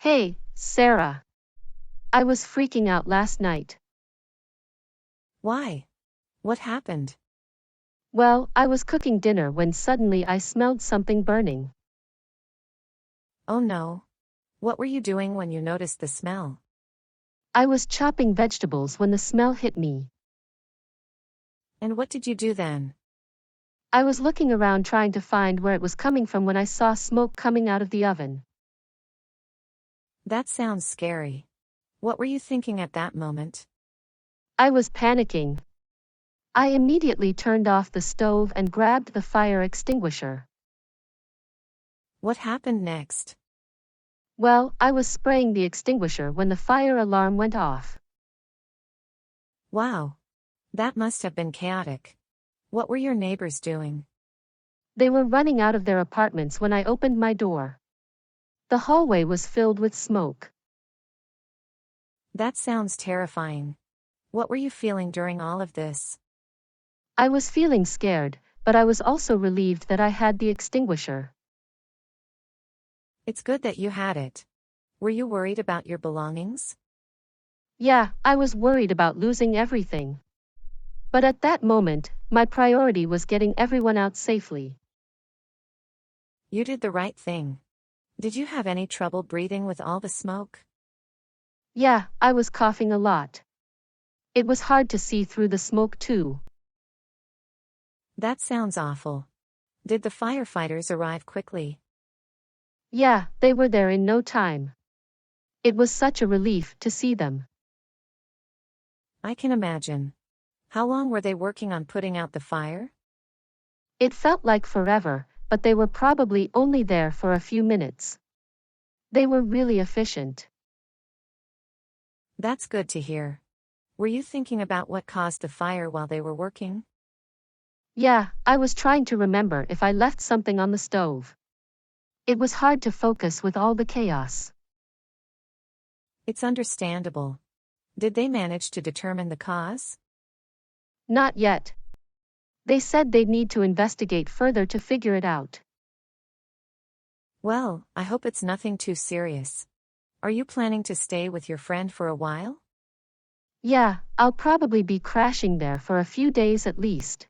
Hey, Sarah. I was freaking out last night. Why? What happened? Well, I was cooking dinner when suddenly I smelled something burning. Oh no. What were you doing when you noticed the smell? I was chopping vegetables when the smell hit me. And what did you do then? I was looking around trying to find where it was coming from when I saw smoke coming out of the oven. That sounds scary. What were you thinking at that moment? I was panicking. I immediately turned off the stove and grabbed the fire extinguisher. What happened next? Well, I was spraying the extinguisher when the fire alarm went off. Wow. That must have been chaotic. What were your neighbors doing? They were running out of their apartments when I opened my door. The hallway was filled with smoke. That sounds terrifying. What were you feeling during all of this? I was feeling scared, but I was also relieved that I had the extinguisher. It's good that you had it. Were you worried about your belongings? Yeah, I was worried about losing everything. But at that moment, my priority was getting everyone out safely. You did the right thing. Did you have any trouble breathing with all the smoke? Yeah, I was coughing a lot. It was hard to see through the smoke too. That sounds awful. Did the firefighters arrive quickly? Yeah, they were there in no time. It was such a relief to see them. I can imagine. How long were they working on putting out the fire? It felt like forever, but they were probably only there for a few minutes. They were really efficient. That's good to hear. Were you thinking about what caused the fire while they were working? Yeah, I was trying to remember if I left something on the stove. It was hard to focus with all the chaos. It's understandable. Did they manage to determine the cause? Not yet. They said they'd need to investigate further to figure it out. Well, I hope it's nothing too serious. Are you planning to stay with your friend for a while? Yeah, I'll probably be crashing there for a few days at least.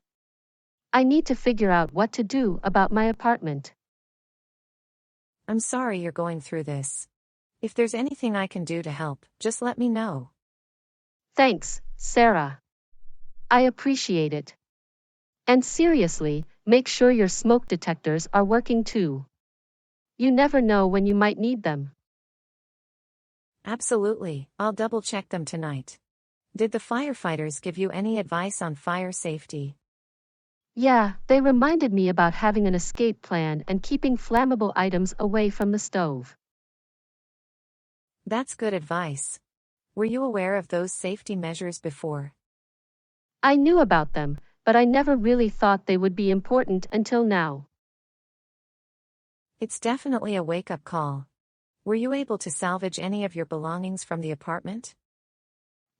I need to figure out what to do about my apartment. I'm sorry you're going through this. If there's anything I can do to help, just let me know. Thanks, Sarah. I appreciate it. And seriously, make sure your smoke detectors are working too. You never know when you might need them. Absolutely, I'll double check them tonight. Did the firefighters give you any advice on fire safety? Yeah, they reminded me about having an escape plan and keeping flammable items away from the stove. That's good advice. Were you aware of those safety measures before? I knew about them, but I never really thought they would be important until now. It's definitely a wake-up call. Were you able to salvage any of your belongings from the apartment?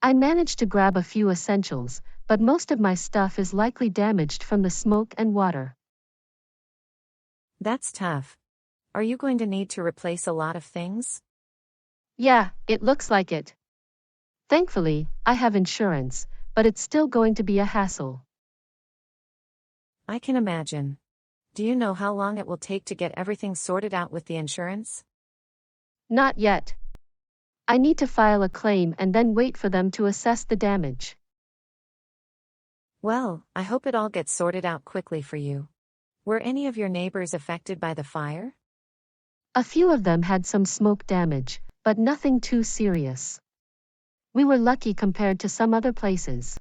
I managed to grab a few essentials, but most of my stuff is likely damaged from the smoke and water. That's tough. Are you going to need to replace a lot of things? Yeah, it looks like it. Thankfully, I have insurance, but it's still going to be a hassle. I can imagine. Do you know how long it will take to get everything sorted out with the insurance? Not yet. I need to file a claim and then wait for them to assess the damage. Well, I hope it all gets sorted out quickly for you. Were any of your neighbors affected by the fire? A few of them had some smoke damage, but nothing too serious. We were lucky compared to some other places.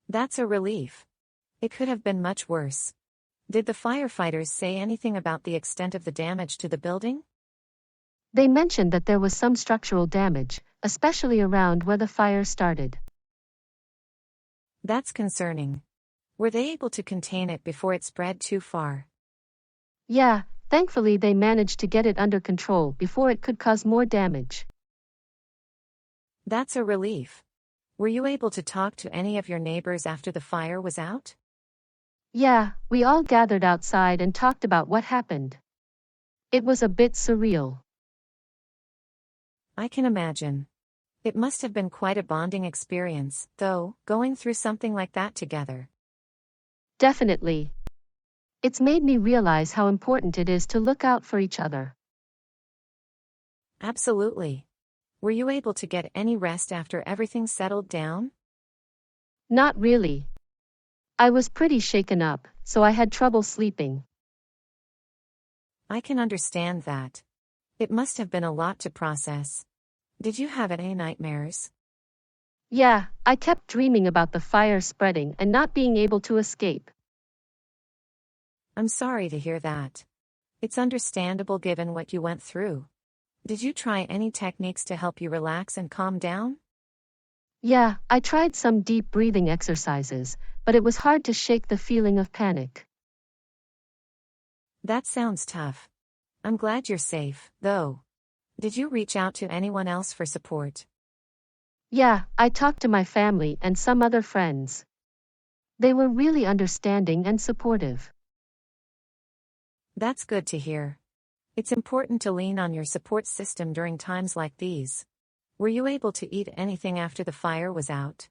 That's a relief. It could have been much worse. Did the firefighters say anything about the extent of the damage to the building? They mentioned that there was some structural damage, especially around where the fire started. That's concerning. Were they able to contain it before it spread too far? Yeah, thankfully they managed to get it under control before it could cause more damage. That's a relief. Were you able to talk to any of your neighbors after the fire was out? Yeah, we all gathered outside and talked about what happened. It was a bit surreal. I can imagine. It must have been quite a bonding experience, though, going through something like that together. Definitely. It's made me realize how important it is to look out for each other. Absolutely. Were you able to get any rest after everything settled down? Not really. I was pretty shaken up, so I had trouble sleeping. I can understand that. It must have been a lot to process. Did you have any nightmares? Yeah, I kept dreaming about the fire spreading and not being able to escape. I'm sorry to hear that. It's understandable given what you went through. Did you try any techniques to help you relax and calm down? Yeah, I tried some deep breathing exercises, but it was hard to shake the feeling of panic. That sounds tough. I'm glad you're safe, though. Did you reach out to anyone else for support? Yeah, I talked to my family and some other friends. They were really understanding and supportive. That's good to hear. It's important to lean on your support system during times like these. Were you able to eat anything after the fire was out?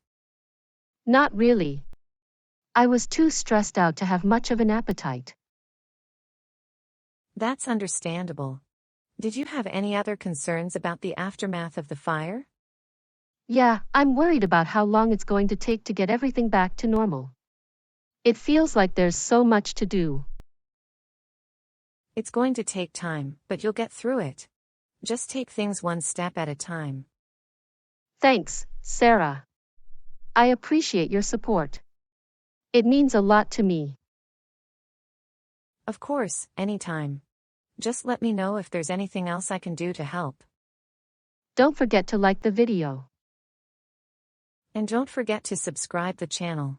Not really. I was too stressed out to have much of an appetite. That's understandable. Did you have any other concerns about the aftermath of the fire? Yeah, I'm worried about how long it's going to take to get everything back to normal. It feels like there's so much to do. It's going to take time, but you'll get through it. Just take things one step at a time. Thanks, Sarah. I appreciate your support. It means a lot to me. Of course, anytime. Just let me know if there's anything else I can do to help. Don't forget to like the video. And don't forget to subscribe the channel.